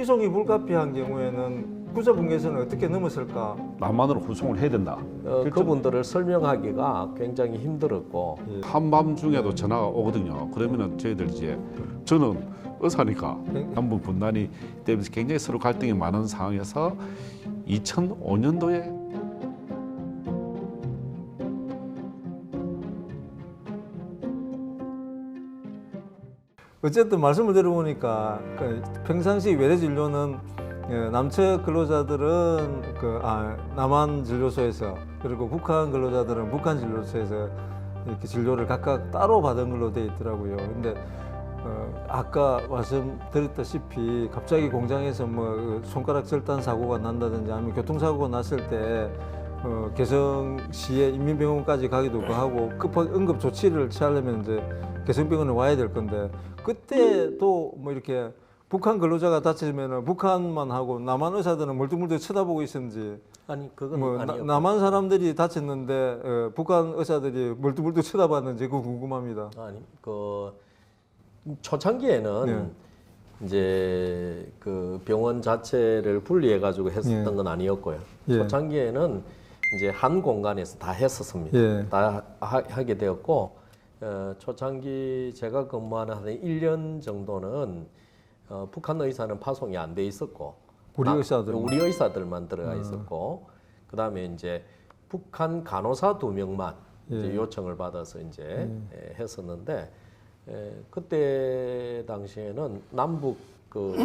이송이 불가피한 경우에는 구조분계선을 어떻게 넘었을까? 남한으로 후송을 해야 된다. 그분들을 설명하기가 굉장히 힘들었고 한밤중에도 전화가 오거든요. 그러면은 저희들 이제 저는 의사니까 남북 분단이 되면서 굉장히 서로 갈등이 많은 상황에서 2005년도에 어쨌든 말씀을 들어보니까 평상시 외래 진료는 남측 근로자들은 남한 진료소에서 그리고 북한 근로자들은 북한 진료소에서 이렇게 진료를 각각 따로 받은 걸로 되어 있더라고요. 근데 아까 말씀드렸다시피 갑자기 공장에서 뭐 손가락 절단 사고가 난다든지 아니면 교통사고가 났을 때 개성시의 인민병원까지 가기도 하고 급하게 응급 조치를 취하려면 이제 개성병원에 와야 될 건데 그때도 뭐 이렇게 북한 근로자가 다치면 북한만 하고 남한 의사들은 멀뚱멀뚱 쳐다보고 있었는지 아니 그건 뭐 아니었고 남한 사람들이 다쳤는데 북한 의사들이 멀뚱멀뚱 쳐다봤는지 그거 궁금합니다. 아니 그 초창기에는 네. 이제 그 병원 자체를 분리해 가지고 했었던 예. 건 아니었고요. 예. 초창기에는 이제 한 공간에서 다 했었습니다. 예. 다 하게 되었고 초창기 제가 근무하는 한 1년 정도는 북한 의사는 파송이 안 돼 있었고 우리 의사들만 들어가 있었고 그다음에 이제 북한 간호사 2명만 이제 예. 요청을 받아서 이제 했었는데 그때 당시에는 남북 그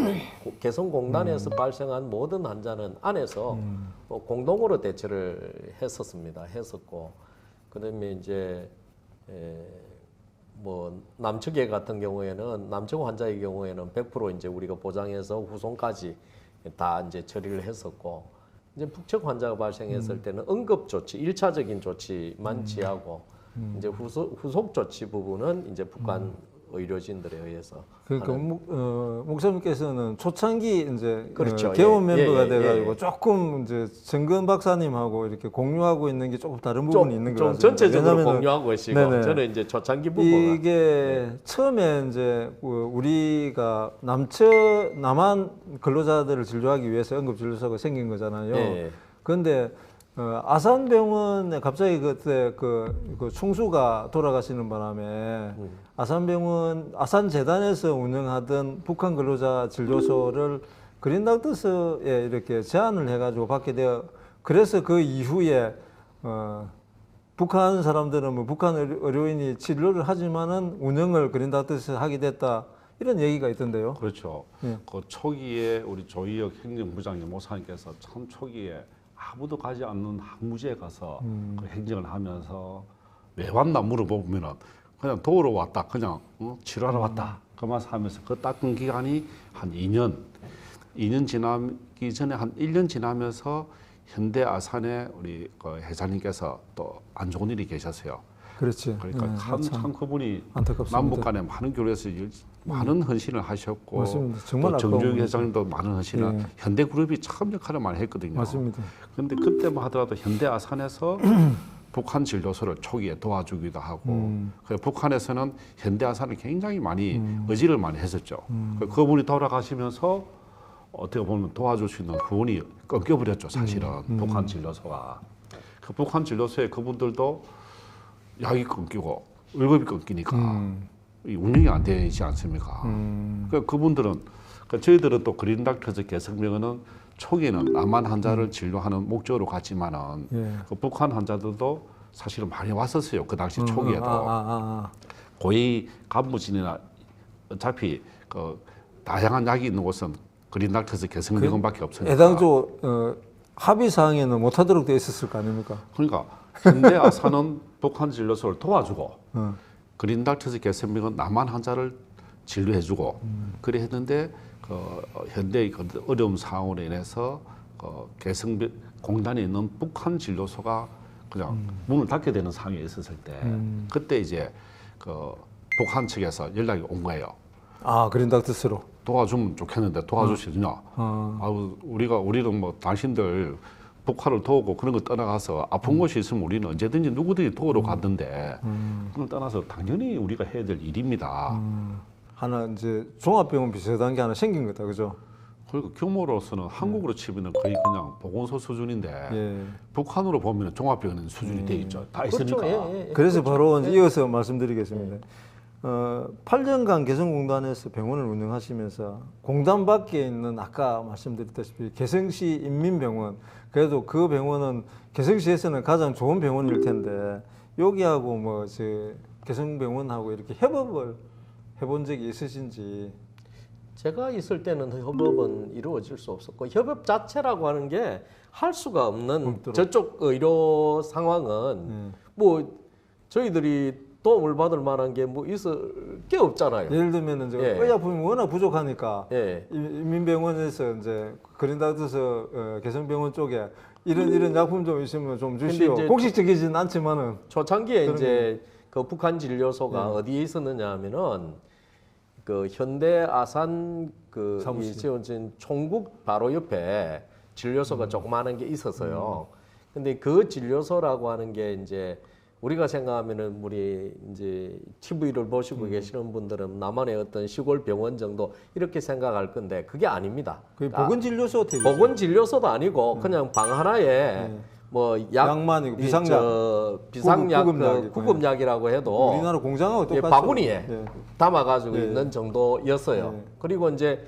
개성공단에서 발생한 모든 환자는 안에서 공동으로 대처를 했었고 그다음에 이제 뭐 남측의 같은 경우에는 남측 환자의 경우에는 100% 이제 우리가 보장해서 후송까지 다 이제 처리를 했었고 이제 북측 환자가 발생했을 때는 응급 조치, 1차적인 조치만 취하고 이제 후속 조치 부분은 이제 북한 의료진들에 의해서 그러니까 목사님께서는 초창기 이제 그렇죠. 개원 예, 멤버가 예, 돼가지고 예. 조금 이제 정근 박사님하고 이렇게 공유하고 있는 게 조금 다른 부분이 있는 것 좀 같습니다. 전체적으로 왜냐면은 공유하고 계시고 네네. 저는 이제 초창기 부분 이게 처음에 이제 우리가 남한 근로자들을 진료하기 위해서 응급진료소가 생긴 거잖아요. 예. 그런데 아산병원에 갑자기 그때 그 총수가 돌아가시는 바람에 아산재단에서 운영하던 북한 근로자 진료소를 그린닥터스에 이렇게 제안을 해가지고 받게 되어 그래서 그 이후에 북한 사람들은 뭐 북한 의료인이 진료를 하지만은 운영을 그린닥터스에서 하게 됐다 이런 얘기가 있던데요. 그렇죠. 예. 그 초기에 우리 조희혁 행정부장님 모사님께서 참 초기에 아무도 가지 않는 항무지에 가서 그 행정을 하면서 왜 왔나 물어보면은 그냥 도우러 왔다, 그냥 치료하러 왔다 그 말씀하면서 그 닦은 기간이 한 2년 지나기 전에 한 1년 지나면서 현대 아산에 우리 그 회장님께서 또 안 좋은 일이 계셨어요. 그렇지. 그러니까 참 그분이 안타깝습니다. 남북 간에 많은 교류에서 많은 헌신을 하셨고 맞습니다. 정말 또 아까운 정주영 회장님도 많은 헌신을 예. 현대그룹이 참 역할을 많이 했거든요. 맞습니다. 그런데 그때만 하더라도 현대아산에서 북한 진료소를 초기에 도와주기도 하고 그래서 북한에서는 현대아산을 굉장히 많이 의지를 많이 했었죠. 그분이 돌아가시면서 어떻게 보면 도와줄 수 있는 부분이 끊겨버렸죠. 사실은 북한 진료소가. 그 북한 진료소에 그분들도 약이 끊기고 월급이 끊기니까 이 운영이 안 되지 않습니까? 그러니까 그분들은 저희들은 또 그린닥터스 개성병원은 초기에는 남한 환자를 진료하는 목적으로 갔지만은 그 북한 환자들도 사실은 많이 왔었어요. 그 당시 초기에도 고위 간부진이나 어차피 그 다양한 약이 있는 곳은 그린닥터스 개성병원밖에 없으니까. 애당초 합의 사항에는 못하도록 돼 있었을 거 아닙니까? 그러니까 현대아산은 북한 진료소를 도와주고 그린닥터스 개성병원 남한 환자를 진료해주고 그래 했는데 그 현대의 그 어려운 상황으로 인해서 개성병 공단에 있는 북한 진료소가 그냥 문을 닫게 되는 상황이 있었을 때 그때 이제 그 북한 측에서 연락이 온 거예요. 아, 그린닥터스로. 도와주면 좋겠는데 도와주시느냐? 우리는 뭐 당신들 북한을 도우고 그런 거 떠나가서 아픈 곳이 있으면 우리는 언제든지 누구든지 도우러 갔는데 그걸 떠나서 당연히 우리가 해야 될 일입니다. 하나 이제 종합병원 비슷한 게 하나 생긴 거다, 그죠? 그리고 규모로서는 한국으로 치면은 거의 그냥 보건소 수준인데 예. 북한으로 보면 종합병원 수준이 돼 있죠. 다 그렇죠. 있으니까. 예, 예. 그래서 바로 예. 이어서 말씀드리겠습니다. 8년간 개성공단에서 병원을 운영하시면서 공단 밖에 있는 아까 말씀드렸다시피 개성시 인민병원, 그래도 그 병원은 개성시에서는 가장 좋은 병원일 텐데 여기하고 뭐 저 개성병원하고 이렇게 협업을 해본 적이 있으신지. 제가 있을 때는 협업은 이루어질 수 없었고 협업 자체라고 하는 게 할 수가 없는 없도록. 저쪽 의료 상황은 뭐 저희들이 도움을 받을 만한 게 뭐 있을 게 없잖아요. 예를 들면 이제 예. 의약품이 워낙 부족하니까 예. 인민병원에서 이제 그린다드서 개성병원 쪽에 이런 약품 좀 있으면 좀 근데 주시오. 이제 공식적이진 않지만은 초창기에 그런 이제 그 북한 진료소가 어디에 있었느냐 하면은 그 현대 아산 그 사무실. 지어진 총국 바로 옆에 진료소가 조그마한 게 있었어요. 근데 그 진료소라고 하는 게 이제 우리가 생각하면은 우리 이제 TV를 보시고 계시는 분들은 남한의 어떤 시골 병원 정도 이렇게 생각할 건데 그게 아닙니다. 그 보건진료소 호텔이 보건진료소도 아니고 그냥 방 하나에 뭐 약만이고 비상약, 비상약 구급약이고. 구급약이라고 해도 우리나라 공장하고 예, 똑같죠. 바구니에 예. 담아가지고 예. 있는 정도였어요. 예. 그리고 이제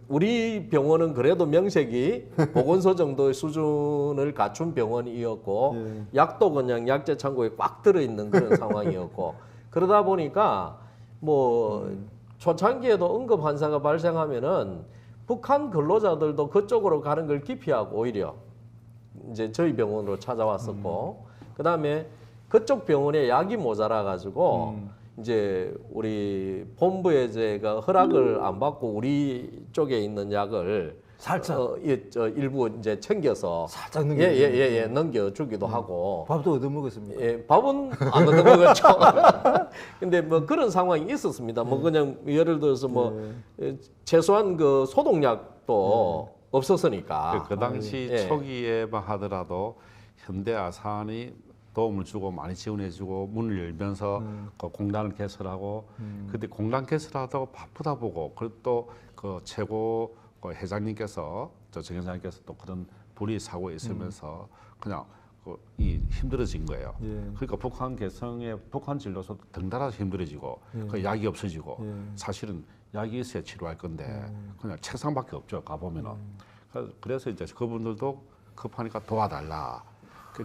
우리 병원은 그래도 명색이 보건소 정도의 수준을 갖춘 병원이었고 예. 약도 그냥 약재 창고에 꽉 들어 있는 그런 상황이었고 그러다 보니까 뭐 초창기에도 응급 환자가 발생하면은 북한 근로자들도 그쪽으로 가는 걸 기피하고 오히려 이제 저희 병원으로 찾아왔었고 그다음에 그쪽 병원에 약이 모자라 가지고 이제 우리 본부에 제가 허락을 안 받고 우리 쪽에 있는 약을 살짝 일부 이제 챙겨서 살짝 넘겨. 예예예 넘겨주기도 하고 밥도 얻어 먹었습니다. 예, 밥은 안 얻어 먹었죠. 근데 뭐 그런 상황이 있었습니다. 뭐 그냥 예를 들어서 뭐 최소한 그 소독약도 없었으니까. 그 당시 예. 초기에만 하더라도 현대 아산이 도움을 주고 많이 지원해주고 문을 열면서 그 공단을 개설하고 그때 공단 개설하다가 바쁘다 보고 그리고 또 그 최고 그 회장님께서 정 회장님께서 또 그런 불의 사고 있으면서 그냥 이 힘들어진 거예요. 예. 그러니까 북한 개성의 북한 진료소도 덩달아 힘들어지고 그 약이 없어지고 예. 사실은 약이 있어야 치료할 건데 그냥 책상밖에 없죠. 가보면은 그래서 이제 그분들도 급하니까 도와달라.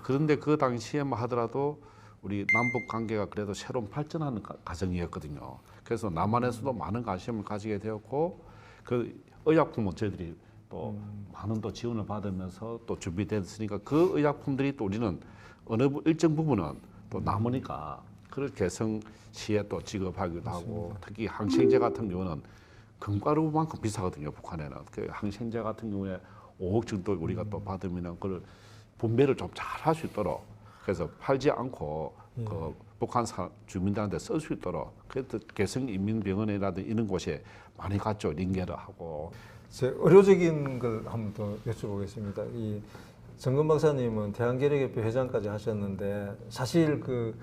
그런데 그 당시에만 하더라도 우리 남북 관계가 그래도 새로운 발전하는 과정이었거든요. 그래서 남한에서도 많은 관심을 가지게 되었고 그 의약품은 저희들이 또 많은 또 지원을 받으면서 또 준비됐으니까 그 의약품들이 또 우리는 어느 일정 부분은 또 남으니까 그걸 개성시에 또 지급하기도 하고 특히 항생제 같은 경우는 금가루만큼 비싸거든요. 북한에는 그 항생제 같은 경우에 5억 정도 우리가 또 받으면 그걸 분배를 좀 잘 할 수 있도록 그래서 팔지 않고 그 북한 주민들한테 쓸 수 있도록 그래서 개성인민병원이라든 이런 곳에 많이 갔죠. 링게를 하고. 제 의료적인 걸 한번 더 여쭤보겠습니다. 이 정근 박사님은 대한계력협회 회장까지 하셨는데 사실 그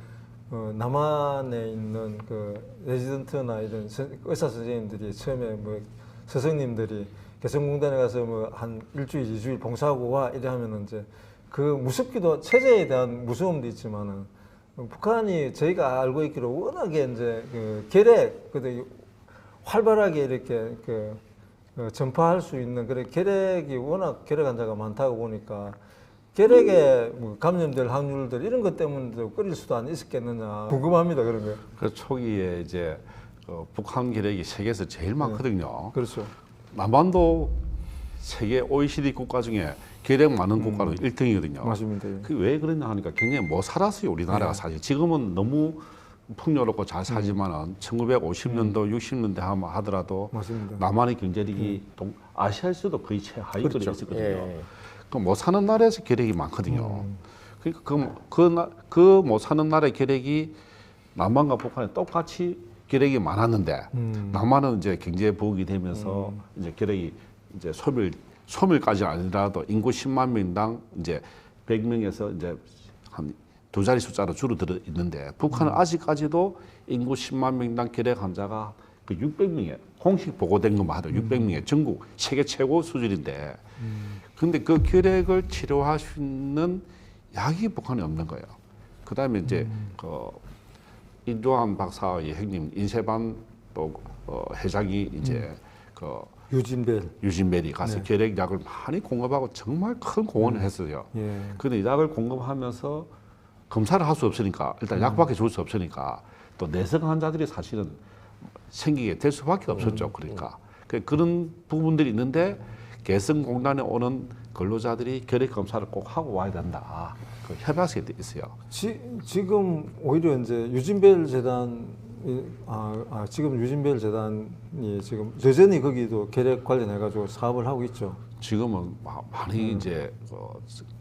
남한에 있는 그 레지던트나 이런 의사 선생님들이 처음에 뭐 스승님들이 개성공단에 가서 뭐 한 일주일, 2주일 봉사하고 와 이래 하면은 이제 그 무섭기도 체제에 대한 무서움도 있지만은 북한이 저희가 알고 있기로 워낙에 이제 그 계략 그 활발하게 이렇게 그 전파할 수 있는 그런 계략이 워낙 계략 환자가 많다고 보니까 계략에 뭐 감염될 확률들 이런 것 때문에도 끌릴 수도 안 있었겠느냐 궁금합니다 그런 거. 그 초기에 이제 북한 계략이 세계에서 제일 많거든요. 그렇죠. 남한도 세계 OECD 국가 중에 계략 많은 국가로 1등이거든요. 맞습니다. 예. 그 왜 그러냐 하니까 굉장히 못 살았어요 우리나라가 사실. 지금은 너무 풍요롭고 잘 살지만은 1950년도, 60년대 하더라도 맞습니다. 남한의 경제력이 아시아에서도 거의 최하위권에 그렇죠. 있었거든요. 예. 그 못 사는 나라에서 계략이 많거든요. 그러니까 그 못 사는 나라의 계략이 남한과 북한에 똑같이 계략이 많았는데 남한은 이제 경제 부흥이 되면서 이제 계략이 이제 소멸까지는 아니더라도 인구 10만 명당 이제 100명에서 이제 한 두 자리 숫자로 줄어들어 있는데 북한은 아직까지도 인구 10만 명당 계략 환자가 그 600명에 공식 보고된 것만 하도 600명의 전국 세계 최고 수준인데, 근데 그 결핵을 치료할 수 있는 약이 북한에 없는 거예요. 그다음에 이제 그 인조한 박사의 형님 인세반 또 회장이 이제 그 유진벨이 가서 네. 결핵약을 많이 공급하고 정말 큰 공헌을 했어요. 예. 근데 약을 공급하면서 검사를 할 수 없으니까 일단 약밖에 줄 수 없으니까 또 내성 환자들이 사실은 생기게 될 수밖에 없었죠. 그러니까 그런 부분들이 있는데 개성공단에 오는 근로자들이 결핵 검사를 꼭 하고 와야 된다. 그 협약서에 돼 있어요. 지금 오히려 이제 유진벨 재단 지금 유진벨 재단이 지금 여전히 거기도 결핵 관련해 가지고 사업을 하고 있죠. 지금은 많이 이제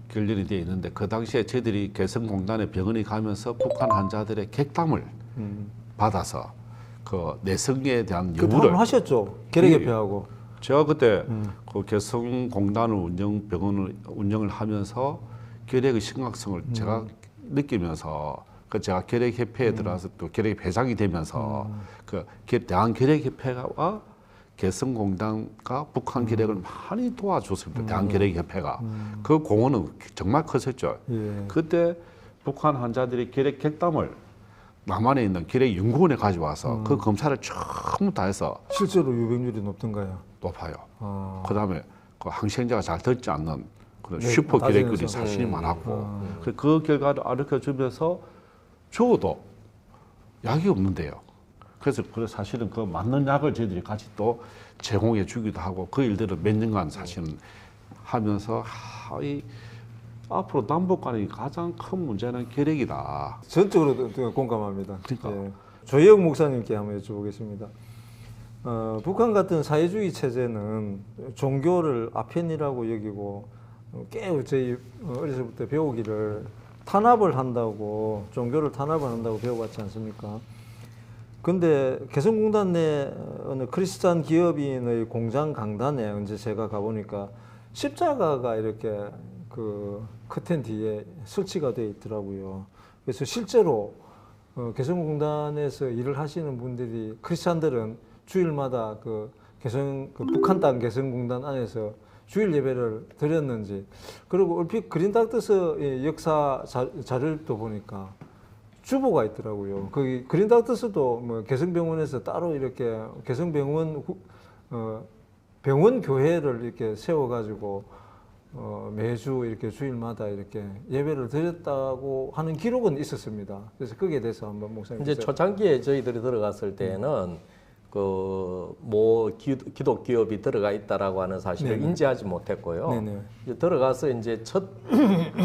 결렬이 되어 있는데 그 당시에 저희들이 개성공단에 병원에 가면서 북한 환자들의 객담을 받아서 그 내성에 대한 그 여부를 하셨죠. 결핵협회하고. 제가 그때 그 개성공단을 병원을 운영을 하면서 결핵의 심각성을 제가 느끼면서 그 제가 결핵협회에 들어가서 또 결핵 회장이 되면서 그 대한결핵협회와 개성공단과 북한 결핵을 많이 도와줬습니다. 대한결핵협회가 그 공헌은 정말 컸었죠. 예. 그때 북한 환자들이 결핵 객담을 남한에 있는 결핵 연구원에 가져와서 그 검사를 전부 다 해서 실제로 유병률이 높던가요? 높아요. 아. 그다음에 그 항생제가 잘 듣지 않는 그런 네, 슈퍼 결핵들이 따지면서. 사실이 많았고 그 결과를 알려주면서 주어도 약이 없는데요. 그래서 사실은 그 맞는 약을 저희들이 같이 또 제공해 주기도 하고 그 일들을 몇 년간 사실은 하면서 이 앞으로 남북 간의 가장 큰 문제는 결핵이다. 전적으로 공감합니다. 그러니까. 예. 조혜영 목사님께 한번 여쭤보겠습니다. 북한 같은 사회주의 체제는 종교를 아편이라고 여기고 꽤 저희 어렸을 때 배우기를 탄압을 한다고 종교를 탄압을 한다고 배워봤지 않습니까? 근데 개성공단 내 어느 크리스찬 기업인의 공장 강단에 언제 제가 가보니까 십자가가 이렇게 그 커튼 뒤에 설치가 되어 있더라고요. 그래서 실제로 개성공단에서 일을 하시는 분들이 크리스찬들은 주일마다 그 북한 땅 개성공단 안에서 주일 예배를 드렸는지, 그리고 얼핏 그린닥터스 역사 자료를 또 보니까 주보가 있더라고요. 거기 그린닥터스도 뭐 개성병원에서 따로 이렇게 개성병원 병원 교회를 이렇게 세워가지고 매주 이렇게 주일마다 이렇게 예배를 드렸다고 하는 기록은 있었습니다. 그래서 거기에 대해서 한번 목사님. 이제 초창기에 저희들이 들어갔을 때는 뭐 기독 기업이 들어가 있다라고 하는 사실을 네네. 인지하지 못했고요. 네네. 이제 들어가서 이제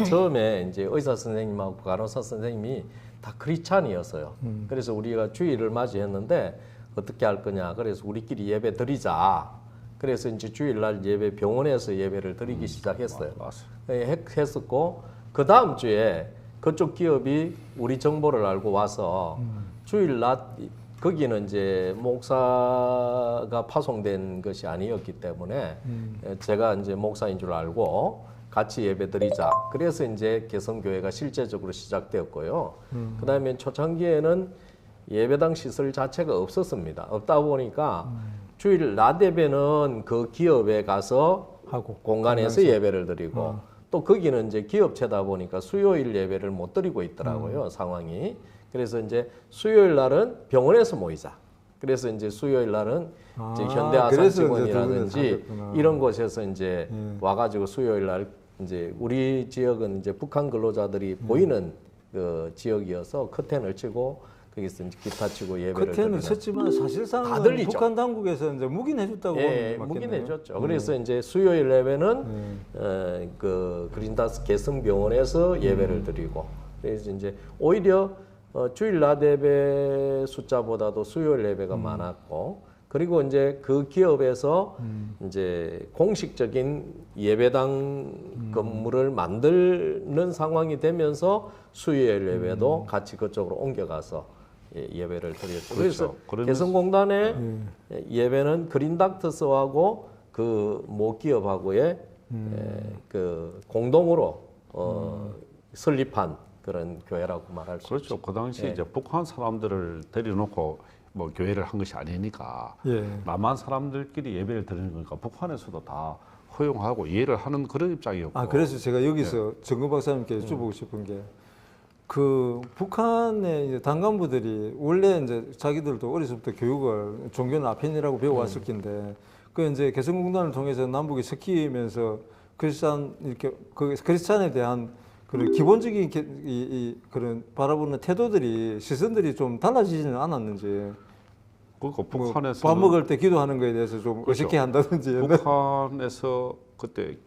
처음에 이제 의사 선생님하고 간호사 선생님이 다 크리스찬이었어요. 그래서 우리가 주일을 맞이했는데 어떻게 할 거냐. 그래서 우리끼리 예배 드리자. 그래서 이제 주일날 예배 병원에서 예배를 드리기 시작했어요. 했었고 그 다음 주에 그쪽 기업이 우리 정보를 알고 와서 주일 낮 거기는 이제 목사가 파송된 것이 아니었기 때문에 제가 이제 목사인 줄 알고 같이 예배 드리자. 그래서 이제 개성교회가 실제적으로 시작되었고요. 그다음에 초창기에는 예배당 시설 자체가 없었습니다. 없다 보니까 주일 낮 예배는 그 기업에 가서 하고 공간에서 예배를 드리고 또 거기는 이제 기업체다 보니까 수요일 예배를 못 드리고 있더라고요. 상황이. 그래서 이제 수요일 날은 병원에서 모이자. 그래서 이제 수요일 날은 이제 현대아산 직원이라든지 이런 곳에서 이제 와가지고 수요일 날 이제 우리 지역은 이제 북한 근로자들이 보이는 그 지역이어서 커튼을 치고 거기서 이제 기타 치고 예배를 커튼을 쳤지만 사실상 다 들리죠. 북한 당국에서 이제 묵인해줬다고 예, 묵인해줬죠. 그래서 이제 수요일 예배는 그 그린다스 개성병원에서 예배를 드리고 그래서 이제 오히려 주일 낮 예배 숫자보다도 수요일 예배가 많았고 그리고 이제 그 기업에서 이제 공식적인 예배당 건물을 만드는 상황이 되면서 수요일 예배도 같이 그쪽으로 옮겨가서 예배를 드렸죠. 그렇죠. 그래서 개성공단의 예배는 그린닥터스하고 그 모 기업하고의 그 공동으로 설립한 그런 교회라고 말할 수 그렇죠. 있죠. 그 당시 이제 북한 사람들을 데려놓고 뭐 교회를 한 것이 아니니까 예. 남한 사람들끼리 예배를 드리는 거니까 북한에서도 다 허용하고 이해를 하는 그런 입장이었고. 아, 그래서 제가 여기서 정근 박사님께 여쭤보고 싶은 게, 그 북한의 이제 당간부들이 원래 이제 자기들도 어려서부터 교육을 종교는 아편이라고 배워왔을 텐데, 그 이제 개성공단을 통해서 남북이 섞이면서 크리스찬 이렇게 그 크리스찬에 대한 그런 기본적인 이 그런 바라보는 태도들이 시선들이 좀 달라지지는 않았는지. 그러니까 뭐 북한에서 밥 먹을 때 기도하는 거에 대해서 좀 그렇죠. 어색해 한다든지. 북한에서 그때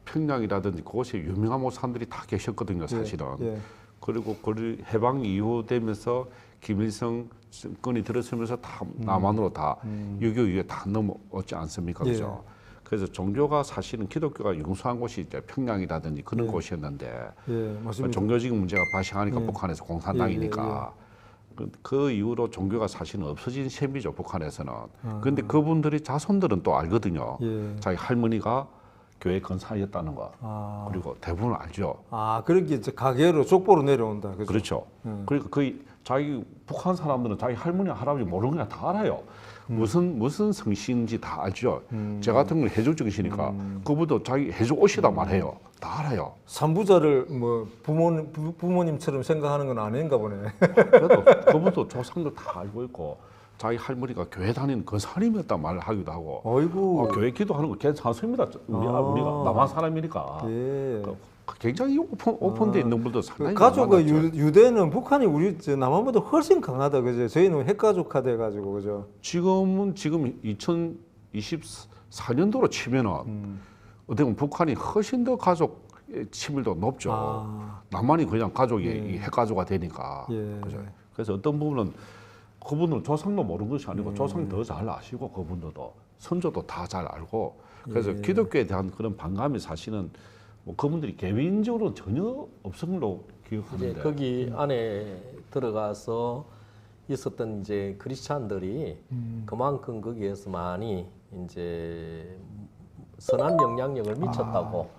평양이라든지 그곳에 유명한 목사님들이 다 계셨거든요, 사실은. 예. 그리고 그 해방 이후 되면서 김일성 정권이 들어서면서 다 남한으로 다 6.25 이후에 다 넘어왔지 않습니까, 예. 그죠? 그래서 종교가 사실은 기독교가 융수한 곳이 이제 평양이라든지 그런 예. 곳이었는데 예, 그 맞습니다. 종교적인 문제가 발생하니까 예. 북한에서 공산당이니까 예, 그 이후로 종교가 사실은 없어진 셈이죠, 북한에서는. 그런데 그분들이 자손들은 또 알거든요. 예. 자기 할머니가 교회 건사였다는 거. 아. 그리고 대부분 알죠. 아, 그렇게 이제 가계로 족보로 내려온다. 그죠? 그렇죠. 그러니까 거의 자기 북한 사람들은 자기 할머니, 할아버지 모르는 거 다 알아요. 무슨 성씨인지 다 알죠. 제 같은 경우는 해적 정신이니까 그분도 자기 해적 옷이다 말해요. 다 알아요. 산부자를 뭐 부모님처럼 생각하는 건 아닌가 보네. 그래도 그분도 조상도 다 알고 있고 자기 할머니가 교회 다니는 건사님이었다 말을 하기도 하고 어이구. 교회 기도하는 거 괜찮습니다. 우리가 남한 사람이니까 예. 굉장히 오픈돼 있는 분도 그 상당히 가족의 많았죠. 유대는 북한이 우리 저 남한보다 훨씬 강하다. 그죠? 저희는 핵가족화 돼가지고 그죠? 지금 2024년도로 치면은 어떻게 보면 북한이 훨씬 더 가족 친밀도 높죠. 아. 남한이 그냥 가족이 이 핵가족화 되니까. 예. 그죠? 그래서 어떤 부분은 그분은 조상도 모르는 것이 아니고 조상 더 잘 아시고 그분들도 선조도 다 잘 알고 그래서 기독교에 대한 그런 반감이 사실은 뭐 그분들이 개인적으로 전혀 없은 걸로 이제 기억하는데 거기 안에 들어가서 있었던 이제 크리스찬들이 그만큼 거기에서 많이 이제 선한 영향력을 미쳤다고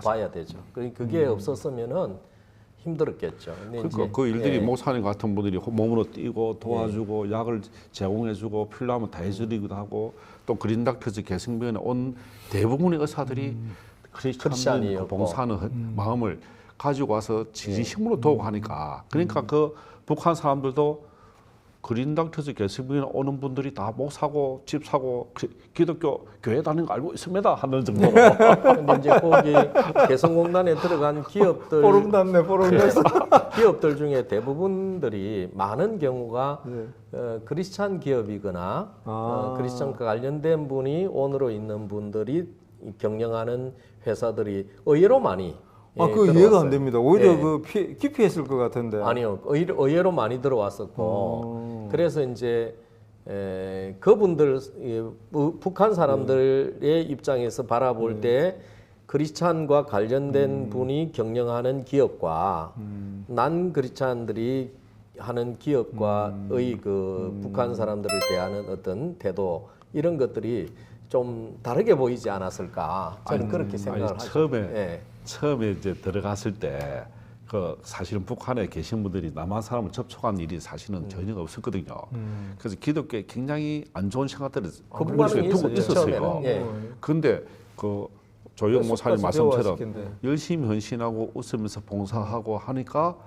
봐야 되죠. 그게 없었으면은 힘들었겠죠. 근데 그러니까 이제, 그 일들이 예. 목사님 같은 분들이 몸으로 뛰고 도와주고 약을 제공해주고 필요하면 다 해드리기도 하고 또 그린닥터즈 개성변에 온 대부분의 의사들이 크리스찬 크리스찬이었고. 봉사하는 마음을 가지고 와서 진심으로 도우고 하니까 그러니까 그 북한 사람들도 그린닥터즈 개성변에 오는 분들이 다 목 사고 집 사고 기독교 교회 다니는 거 알고 있습니다 하는 정도로 근데 이제 거기 개성공단에 들어간 기업들 뽀름 났네, 뽀름 났어. 기업들 중에 대부분들이 많은 경우가 예. 크리스찬 기업이거나 아. 크리스찬과 관련된 분이 오너로 있는 분들이 경영하는 회사들이 의외로 많이 아, 예, 그 이해가 들어왔어요. 안 됩니다. 오히려 예. 그 기피했을 것 같은데. 아니요, 의외로 많이 들어왔었고 그래서 이제 그분들 북한 사람들의 입장에서 바라볼 때 크리스찬과 관련된 분이 경영하는 기업과 난 크리스찬들이 하는 기업과의 그 북한 사람들을 대하는 어떤 태도 이런 것들이 좀 다르게 보이지 않았을까 저는 그렇게 생각을 하죠. 처음에 이제 들어갔을 때 그 사실은 북한에 계신 분들이 남한 사람을 접촉한 일이 사실은 전혀 없었거든요. 그래서 기독교에 굉장히 안 좋은 생각들을 그 머릿속에 두고 부분이 있었어요. 처음에는, 예. 근데 그 조영 목사님 쑥갓이 말씀처럼 배워왔을 텐데. 열심히 헌신하고 웃으면서 봉사하고 하니까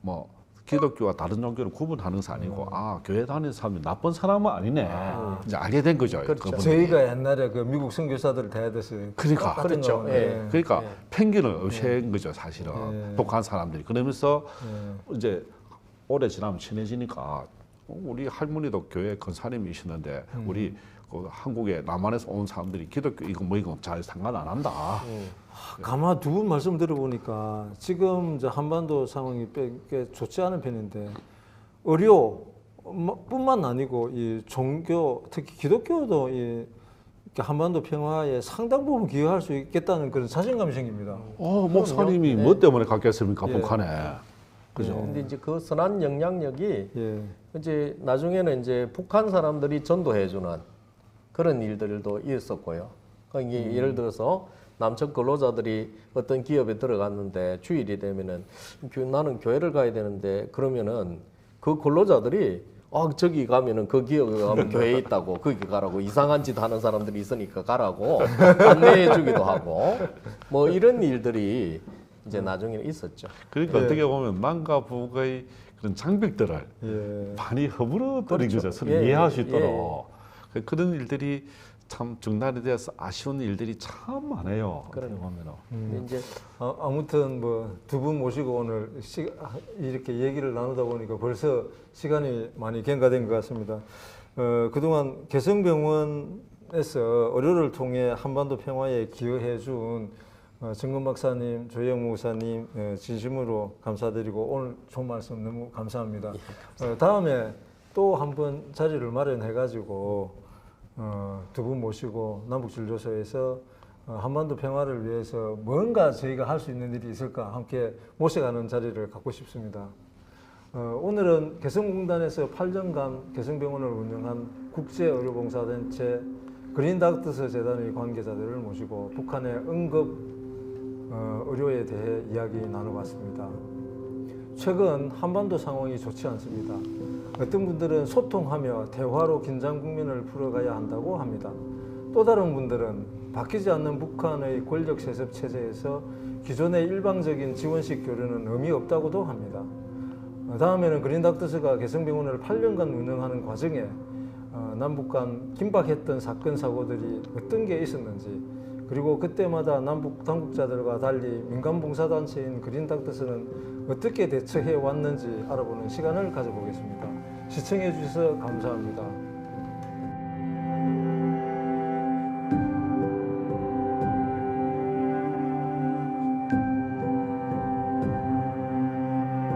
뭐 기독교와 다른 종교를 구분하는 것이 아니고 아 교회 다니는 사람이 나쁜 사람은 아니네 이제 알게 된 거죠. 그렇죠. 그분들이. 저희가 옛날에 그 미국 선교사들 대하듯이 그러니까. 똑같은 그렇죠. 거. 예. 그러니까 편견을 없앤 거죠 사실은 예. 북한 사람들이 그러면서 이제 오래 지나면 친해지니까 우리 할머니도 교회 권사님이시는데 우리 그 한국에 남한에서 온 사람들이 기독교 이거 잘 상관 안 한다. 가만 두 분 말씀 들어보니까 지금 이제 한반도 상황이 꽤 좋지 않은 편인데 의료뿐만 아니고 이 종교 특히 기독교도 이 이렇게 한반도 평화에 상당 부분 기여할 수 있겠다는 그런 자신감이 생깁니다. 목사님이 뭐 때문에 갔겠습니까 예. 북한에 그죠? 근데 이제 그 선한 영향력이 예. 이제 나중에는 이제 북한 사람들이 전도해주는 그런 일들도 있었고요. 그러니까 이게 예를 들어서 남측 근로자들이 어떤 기업에 들어갔는데 주일이 되면은 나는 교회를 가야 되는데 그러면은 그 근로자들이 저기 가면은 그 기업에 가면 교회 있다고 거기 가라고 이상한 짓 하는 사람들이 있으니까 가라고 안내해 주기도 하고 뭐 이런 일들이 이제 나중에는 있었죠. 그러니까 예. 어떻게 보면 남과 북의 그런 장벽들을 예. 많이 허물어 버린 그렇죠. 거죠. 서로 예, 이해할 수 예, 있도록. 그런 일들이 참 중단에 대해서 아쉬운 일들이 참 많아요. 어떻게 그러네요. 보면은. 근데 이제 아무튼 뭐 두 분 모시고 오늘 이렇게 얘기를 나누다 보니까 벌써 시간이 많이 경과된 것 같습니다. 그동안 개성병원에서 의료를 통해 한반도 평화에 기여해 준 정근 박사님, 조영 목사님 진심으로 감사드리고 오늘 좋은 말씀 너무 감사합니다. 다음에 또 한 번 자리를 마련해 가지고 두 분 모시고 남북진료소에서 한반도 평화를 위해서 뭔가 저희가 할 수 있는 일이 있을까 함께 모셔가는 자리를 갖고 싶습니다. 오늘은 개성공단에서 8년간 개성병원을 운영한 국제의료봉사단체 그린닥터스 재단의 관계자들을 모시고 북한의 응급 의료에 대해 이야기 나눠봤습니다. 최근 한반도 상황이 좋지 않습니다. 어떤 분들은 소통하며 대화로 긴장 국면을 풀어가야 한다고 합니다. 또 다른 분들은 바뀌지 않는 북한의 권력 세습 체제에서 기존의 일방적인 지원식 교류는 의미 없다고도 합니다. 다음에는 그린닥터스가 개성병원을 8년간 운영하는 과정에 남북 간 긴박했던 사건 사고들이 어떤 게 있었는지 그리고 그때마다 남북 당국자들과 달리 민간 봉사단체인 그린닥터스는 어떻게 대처해 왔는지 알아보는 시간을 가져보겠습니다. 시청해 주셔서 감사합니다.